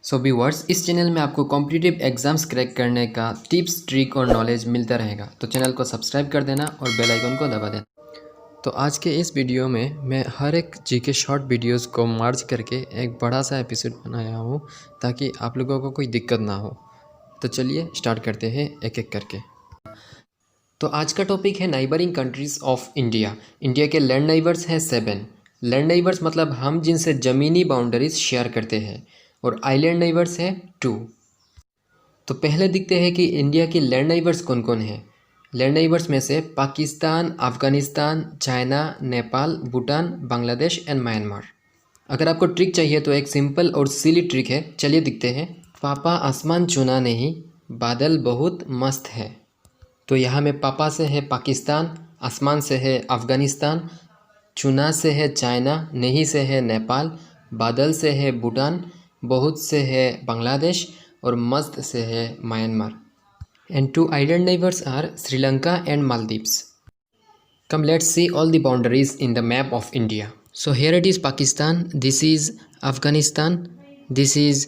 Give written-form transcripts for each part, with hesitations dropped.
So viewers, इस channel में आपको कॉम्पिटिटिव एग्जाम्स क्रैक करने का टिप्स, ट्रिक और नॉलेज मिलता रहेगा। तो चैनल को सब्सक्राइब कर देना और बेल आइकन को दबा देना। तो आज के इस वीडियो में मैं हर एक जीके शॉर्ट वीडियोस को मर्ज करके एक बड़ा सा एपिसोड बनाया हूँ ताकि आप लोगों को कोई दिक्कत ना हो। तो चलिए स्टार्ट करते हैं एक एक करके। तो आज का टॉपिक है neighbouring countries of India. India के लैंड नाइबर्स हैं 7। लैंड नाइबर्स मतलब हम जिनसे ज़मीनी बाउंड्रीज शेयर करते हैं, और आइलैंड नाइबर्स है 2। तो पहले देखते हैं कि इंडिया की लैंड नाइबर्स कौन कौन हैं। लैंड नाइबर्स में से Pakistan, Afghanistan, China, Nepal, Bhutan, Bangladesh and Myanmar. अगर आपको ट्रिक चाहिए तो एक सिंपल और सिली ट्रिक है, चलिए दिखते हैं। पापा आसमान चुना नहीं, बादल बहुत मस्त है। तो यहाँ में पापा से है पाकिस्तान, आसमान से है अफ़गानिस्तान, चुना से है चाइना, नहीं से है नेपाल, बादल से है भूटान, बहुत से है बांग्लादेश और मस्त से है Myanmar. And 2 island neighbours are Sri Lanka and Maldives. Come, let's see all the boundaries in the map of India. So here it is Pakistan, this is Afghanistan, this is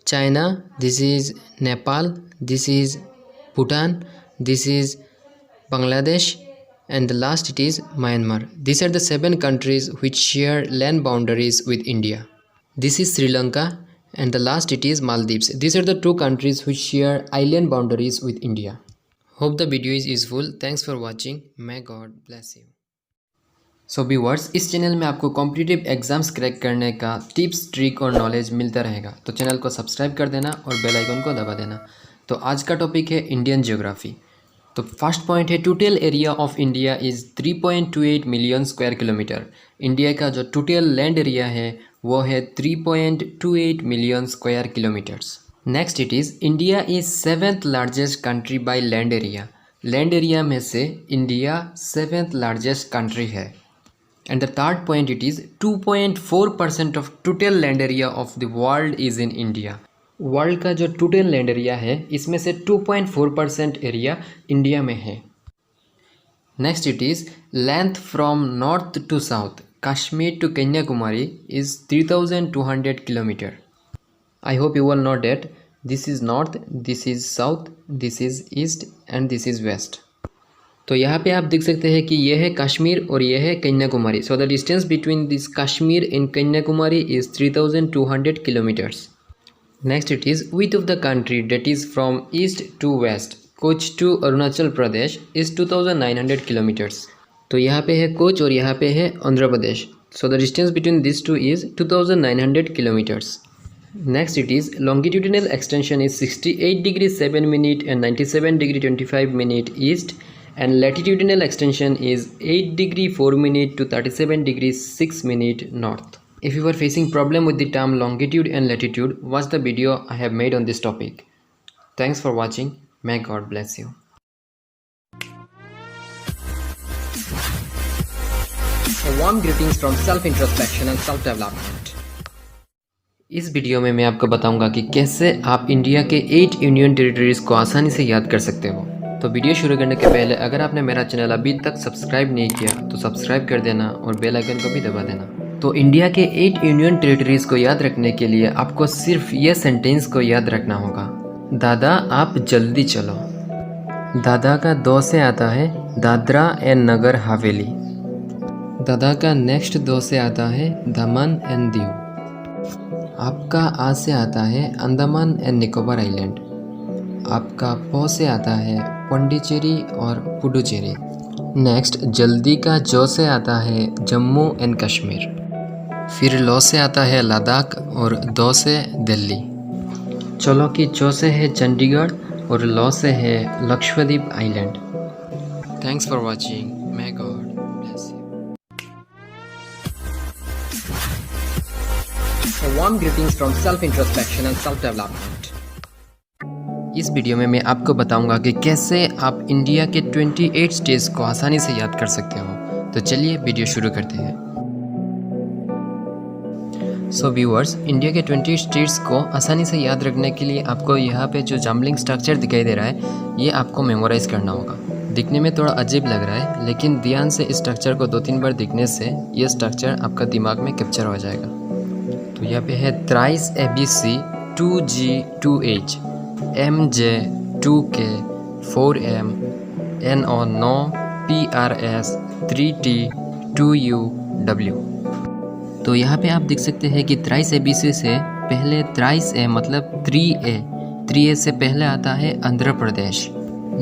China, this is Nepal, this is Bhutan, this is Bangladesh, and the last it is Myanmar. These are the 7 countries which share land boundaries with India. This is Sri Lanka, and the last it is Maldives. These are the 2 countries which share island boundaries with India. Hope the video is useful. Thanks for watching. May God bless you. So viewers, इस channel में आपको competitive exams crack करने का tips, trick और knowledge मिलता रहेगा। तो channel को सब्सक्राइब कर देना और बेल आइकन को दबा देना। तो आज का टॉपिक है इंडियन ज्योग्राफी। तो फर्स्ट पॉइंट है, total area of India is 3.28 million square kilometre. India का जो टोटल लैंड एरिया है वो है 3.28 million square kilometres. Next it is, India is 7th largest country by land area. Land area में से India 7th largest country है। And the third point it is 2.4% of total land area of the world is in India. World का जो total land area है इसमें से 2.4% area India में है। Next it is, length from north to south Kashmir to Kanyakumari is 3200 kilometre. I hope you all know that this is north, this is south, this is east and this is west. तो यहाँ पे आप देख सकते हैं कि ये है कश्मीर और ये है Kanyakumari. So the distance between this Kashmir and Kanyakumari is 3200 kilometers. Next it is, width of the country that is from east to west, coach to Arunachal Pradesh is 2900 kilometers. तो यहाँ पे है कोच और यहाँ पे है आंध्र प्रदेश। So the distance between these two is 2900 kilometers. Next it is, longitudinal extension is 68 degree 7 minute and 97 degree 25 minute east, and latitudinal extension is 8 degree 4 minute to 37 degree 6 minute north. If you are facing problem with the term longitude and latitude, watch the video I have made on this topic. Thanks for watching. May God bless you. A warm greetings from self-introspection and self-development. इस video में मैं आपको बताऊंगा कि कैसे आप India के 8 union territories को आसानी से याद कर सकते हो। तो वीडियो शुरू करने के पहले अगर आपने मेरा चैनल अभी तक सब्सक्राइब नहीं किया तो सब्सक्राइब कर देना और बेल आइकन को भी दबा देना। तो इंडिया के 8 यूनियन टेरिटरीज़ को याद रखने के लिए आपको सिर्फ ये सेंटेंस को याद रखना होगा, दादा आप जल्दी चलो। दादा का 2 से आता है दादरा एंड नगर हवेली। दादा का नेक्स्ट 2 से आता है दमन एंड दीव। आपका आ से आता है अंडमान एंड निकोबार आइलैंड। आपका पो से आता है पौंडीचेरी और पुडुचेरी। नेक्स्ट जल्दी का जो से आता है जम्मू एंड कश्मीर। फिर लो से आता है लद्दाख और दो से दिल्ली। चलो की चो से है चंडीगढ़ और लो से है Lakshadweep island. Thanks for watching. May God bless you. Warm greetings from self-introspection and self-development. इस वीडियो में मैं आपको बताऊंगा कि कैसे आप इंडिया के 28 स्टेट्स को आसानी से याद कर सकते हो। तो चलिए वीडियो शुरू करते हैं। सो व्यूअर्स, इंडिया के 28 स्टेट्स को आसानी से याद रखने के लिए आपको यहाँ पे जो जम्बलिंग स्ट्रक्चर दिखाई दे रहा है ये आपको मेमोराइज करना होगा। दिखने में थोड़ा अजीब लग रहा है, लेकिन ध्यान से इस स्ट्रक्चर को 2-3 बार दिखने से ये स्ट्रक्चर आपका दिमाग में कैप्चर हो जाएगा। तो यहाँ पे है thrice ABC 2G, 2H, MJ, 2K, 4M, NO, NO, PRS, 3T, 2U, W। तो यहाँ पे आप देख सकते हैं कि थ्राइस ABC से पहले थ्राइस ए मतलब 3A से पहले आता है Andhra Pradesh,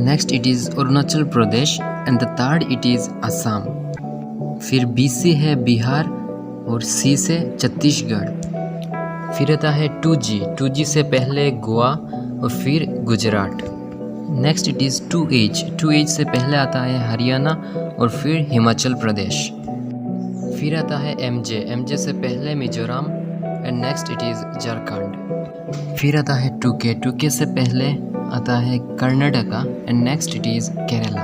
next it is Arunachal Pradesh and the third it is Assam. फिर BC है बिहार और C से छत्तीसगढ़। फिर आता है 2G से पहले गोवा और फिर Gujarat. Next it is 2H से पहले आता है हरियाणा और फिर हिमाचल प्रदेश। फिर आता है MJ से पहले Mizoram and next it is Jharkhand. फिर आता है 2K से पहले आता है Karnataka and next it is Kerala.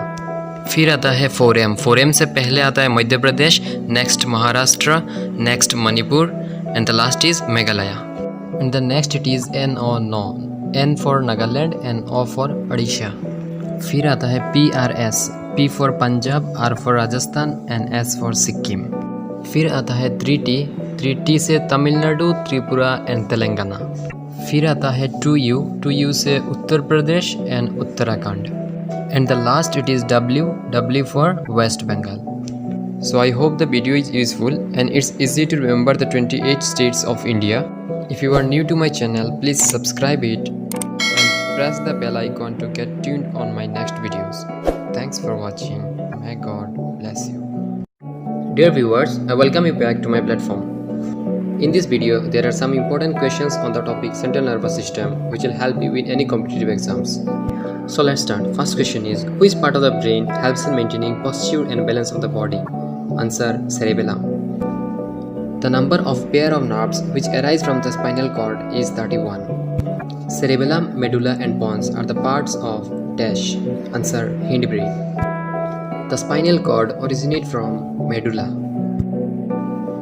फिर आता है 4M से पहले आता है Madhya Pradesh, next Maharashtra, next Manipur and the last is Meghalaya and the next it is NO, NO, N for Nagaland and O for Orissa. फिर आता है PRS, P for Punjab, R for Rajasthan and S for Sikkim. फिर आता है 3T से तमिलनाडु, त्रिपुरा एंड तेलंगाना। फिर आता है 2U से Uttar Pradesh and Uttarakhand and the last it is W for West Bengal. So I hope the video is useful and it's easy to remember the 28 states of India. If you are new to my channel, please subscribe it and press the bell icon to get tuned on my next videos. Thanks for watching. May God bless you. Dear viewers, I welcome you back to my platform. In this video, there are some important questions on the topic central nervous system which will help you in any competitive exams. So let's start. First question is, which part of the brain helps in maintaining posture and balance of the body? Answer, cerebellum. The number of pair of nerves which arise from the spinal cord is 31. Cerebellum, medulla and pons are the parts of dash. Answer, hindbrain. The spinal cord originates from medulla.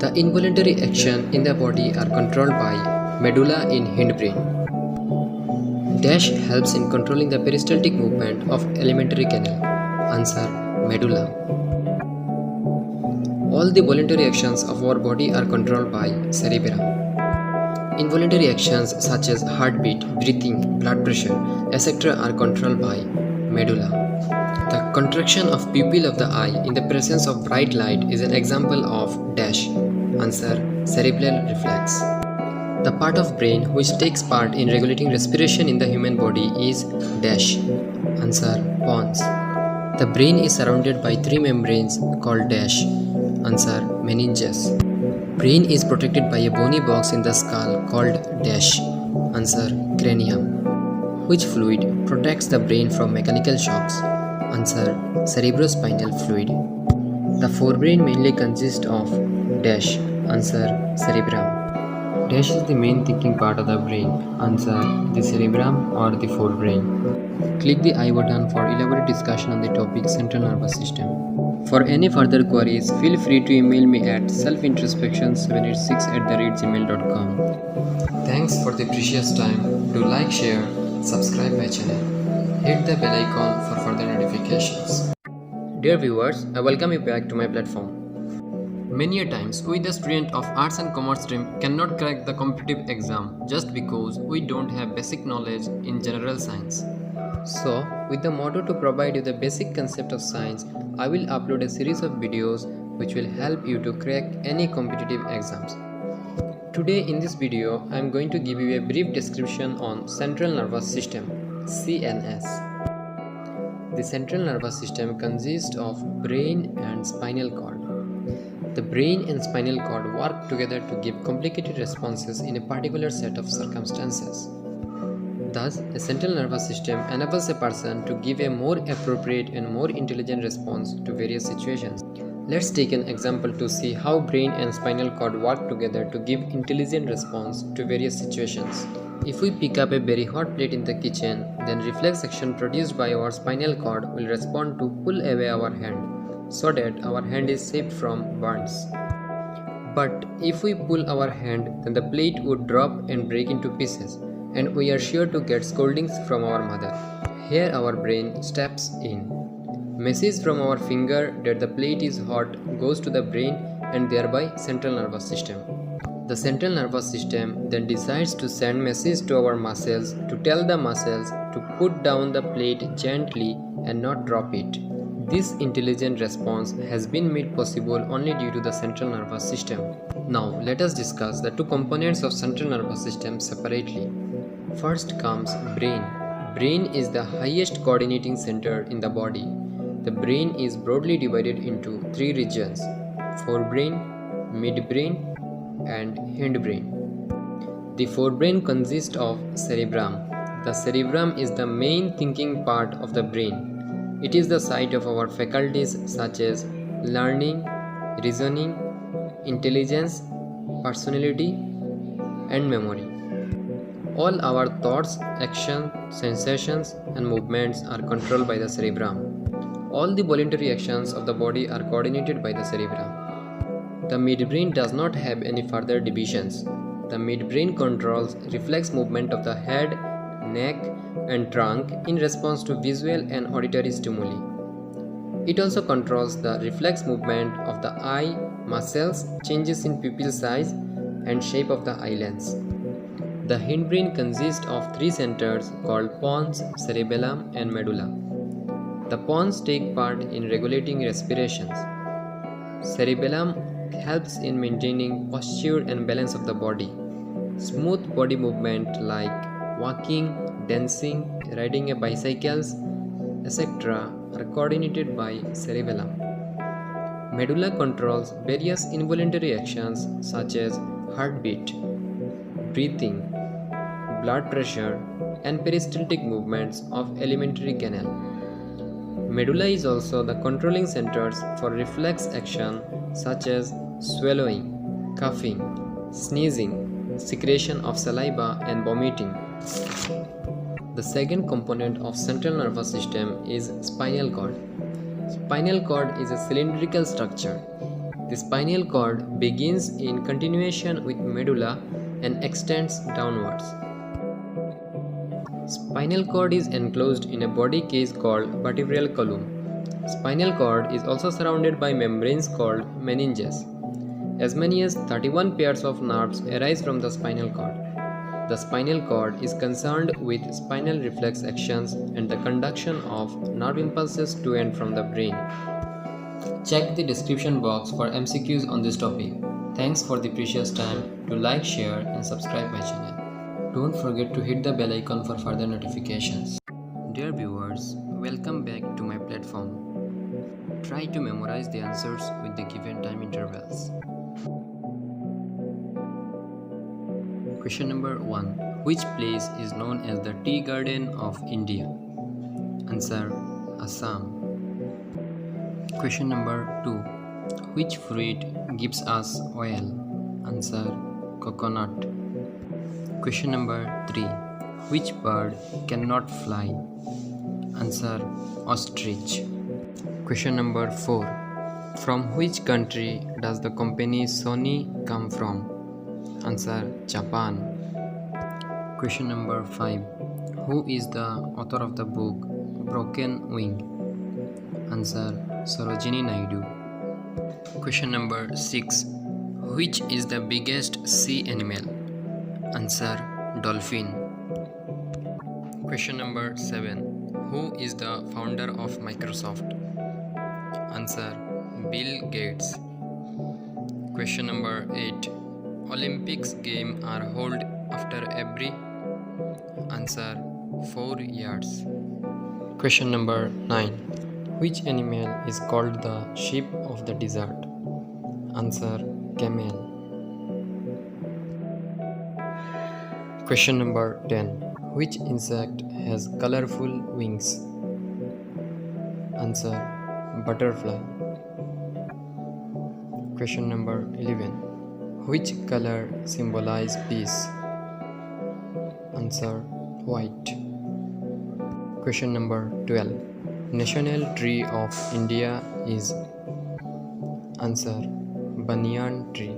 The involuntary action in the body are controlled by medulla in hindbrain. Dash helps in controlling the peristaltic movement of alimentary canal. Answer, medulla. All the voluntary actions of our body are controlled by cerebellum. Involuntary actions such as heartbeat, breathing, blood pressure, etc. are controlled by medulla. The contraction of pupil of the eye in the presence of bright light is an example of dash. Answer, cerebral reflex. The part of brain which takes part in regulating respiration in the human body is dash. Answer, pons. The brain is surrounded by three membranes called dash. Answer, meninges. Brain is protected by a bony box in the skull called dash. Answer, cranium. Which fluid protects the brain from mechanical shocks? Answer, cerebrospinal fluid. The forebrain mainly consists of dash. Answer, cerebrum. Dash is the main thinking part of the brain. Answer, the cerebrum or the forebrain. Click the I button for elaborate discussion on the topic central nervous system. For any further queries, feel free to email me at selfintrospection786@gmail.com. Thanks for the precious time. Do like, share, subscribe my channel. Hit the bell icon for further notifications. Dear viewers, I welcome you back to my platform. Many a times, we the student of arts and commerce stream cannot crack the competitive exam just because we don't have basic knowledge in general science. So, with the motto to provide you the basic concept of science, I will upload a series of videos which will help you to crack any competitive exams. Today in this video, I am going to give you a brief description on central nervous system, CNS. The central nervous system consists of brain and spinal cord. The brain and spinal cord work together to give complicated responses in a particular set of circumstances. Thus, a central nervous system enables a person to give a more appropriate and more intelligent response to various situations. Let's take an example to see how brain and spinal cord work together to give intelligent response to various situations. If we pick up a very hot plate in the kitchen, then reflex action produced by our spinal cord will respond to pull away our hand so that our hand is saved from burns. But if we pull our hand, then the plate would drop and break into pieces, and we are sure to get scoldings from our mother. Here our brain steps in. Message from our finger that the plate is hot goes to the brain and thereby central nervous system. The central nervous system then decides to send message to our muscles to tell the muscles to put down the plate gently and not drop it. This intelligent response has been made possible only due to the central nervous system. Now let us discuss the two components of central nervous system separately. First comes brain. Brain is the highest coordinating center in the body. The brain is broadly divided into three regions: forebrain, midbrain, and hindbrain. The forebrain consists of cerebrum. The cerebrum is the main thinking part of the brain. It is the site of our faculties such as learning, reasoning, intelligence, personality, and memory. All our thoughts, actions, sensations, and movements are controlled by the cerebrum. All the voluntary actions of the body are coordinated by the cerebrum. The midbrain does not have any further divisions. The midbrain controls reflex movement of the head, neck, and trunk in response to visual and auditory stimuli. It also controls the reflex movement of the eye muscles, changes in pupil size, and shape of the eyelids. The hindbrain consists of three centers called pons, cerebellum, and medulla. The pons take part in regulating respirations. Cerebellum helps in maintaining posture and balance of the body. Smooth body movement like walking, dancing, riding a bicycles, etc. are coordinated by cerebellum. Medulla controls various involuntary actions such as heartbeat, breathing, blood pressure, and peristaltic movements of alimentary canal. Medulla is also the controlling centers for reflex action such as swallowing, coughing, sneezing, secretion of saliva, and vomiting. The second component of central nervous system is spinal cord. Spinal cord is a cylindrical structure. The spinal cord begins in continuation with medulla and extends downwards. Spinal cord is enclosed in a body cage called vertebral column. Spinal cord is also surrounded by membranes called meninges. As many as 31 pairs of nerves arise from the spinal cord. The spinal cord is concerned with spinal reflex actions and the conduction of nerve impulses to and from the brain. Check the description box for MCQs on this topic. Thanks for the precious time to like, share, and subscribe my channel. Don't forget to hit the bell icon for further notifications. Dear viewers, welcome back to my platform. Try to memorize the answers with the given time intervals. Question number 1. Which place is known as the Tea Garden of India? Answer: Assam. Question number 2. Which fruit gives us oil? Answer: coconut. Question number 3. Which bird cannot fly? Answer: ostrich. Question number 4. From which country does the company Sony come from? Answer: Japan. Question number 5. Who is the author of the book Broken Wing? Answer: Sarojini Naidu. Question number 6. Which is the biggest sea animal? Answer: dolphin. Question number 7. Who is the founder of Microsoft? Answer: Bill Gates. Question number 8. Olympics games are held after every? Answer: 4 years. Question number 9. Which animal is called the sheep of the desert? Answer: camel. Question number 10. Which insect has colorful wings? Answer: butterfly. Question number 11. Which color symbolizes peace? Answer: white. Question number 12. National tree of India is? Answer: banyan tree.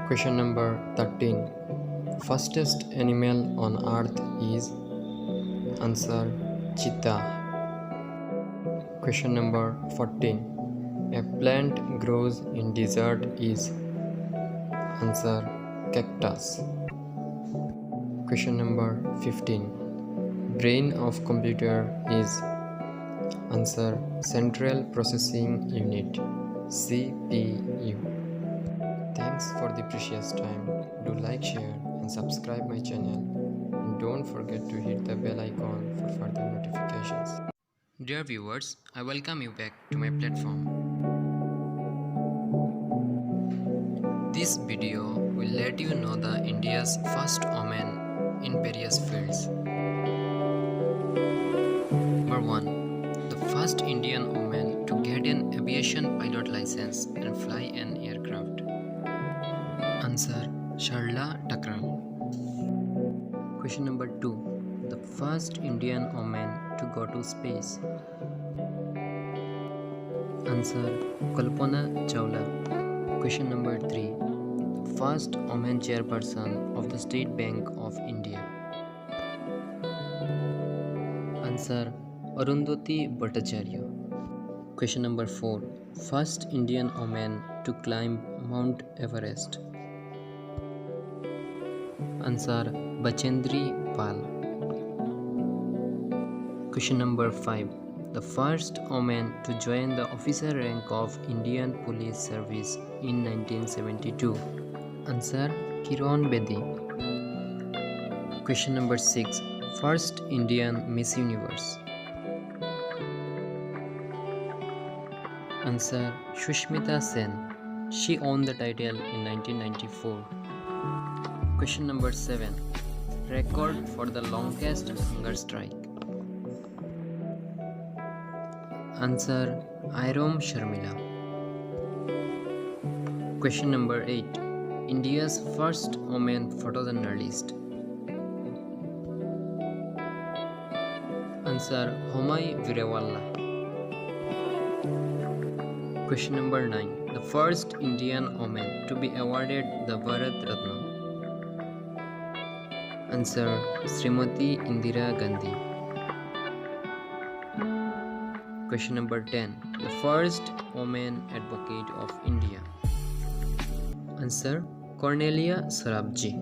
Question number 13. Fastest animal on earth is? Answer: cheetah. Question number 14. A plant grows in desert is? Answer: cactus. Question number 15. Brain of computer is. Answer: Central Processing Unit, CPU. Thanks for the precious time. Do like, share and subscribe my channel, and don't forget to hit the bell icon for further notifications. Dear viewers, I welcome you back to my platform. This video will let you know the India's first woman in various fields. Number 1. The first Indian woman to get an aviation pilot license and fly an aircraft. Answer: Sharla Thakral. Question number 2. The first Indian woman to go to space. Answer: Kalpana Chawla. Question number 3. The first woman chairperson of the State Bank of India. Answer: Arundhati Bhattacharya. Question number 4. First Indian woman to climb Mount Everest. Answer: Bachendri Pal. Question number 5. The first woman to join the officer rank of Indian Police Service in 1972. Answer: Kiran Bedi. Question number 6. First Indian Miss Universe. Answer: Shushmita Sen. She won the title in 1994. Question number 7. Record for the longest hunger strike. Answer: Irom Sharmila. Question number 8. India's first woman photojournalist. Answer: Homai Virewalla. Question number 9. The first Indian woman to be awarded the Bharat Ratna. Answer: Srimati Indira Gandhi. Question number 10. The first woman advocate of India. Answer: Cornelia Sarabji.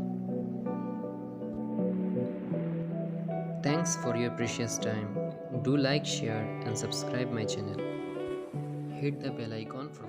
Thanks for your precious time. Do like, share and subscribe my channel. Hit the bell icon for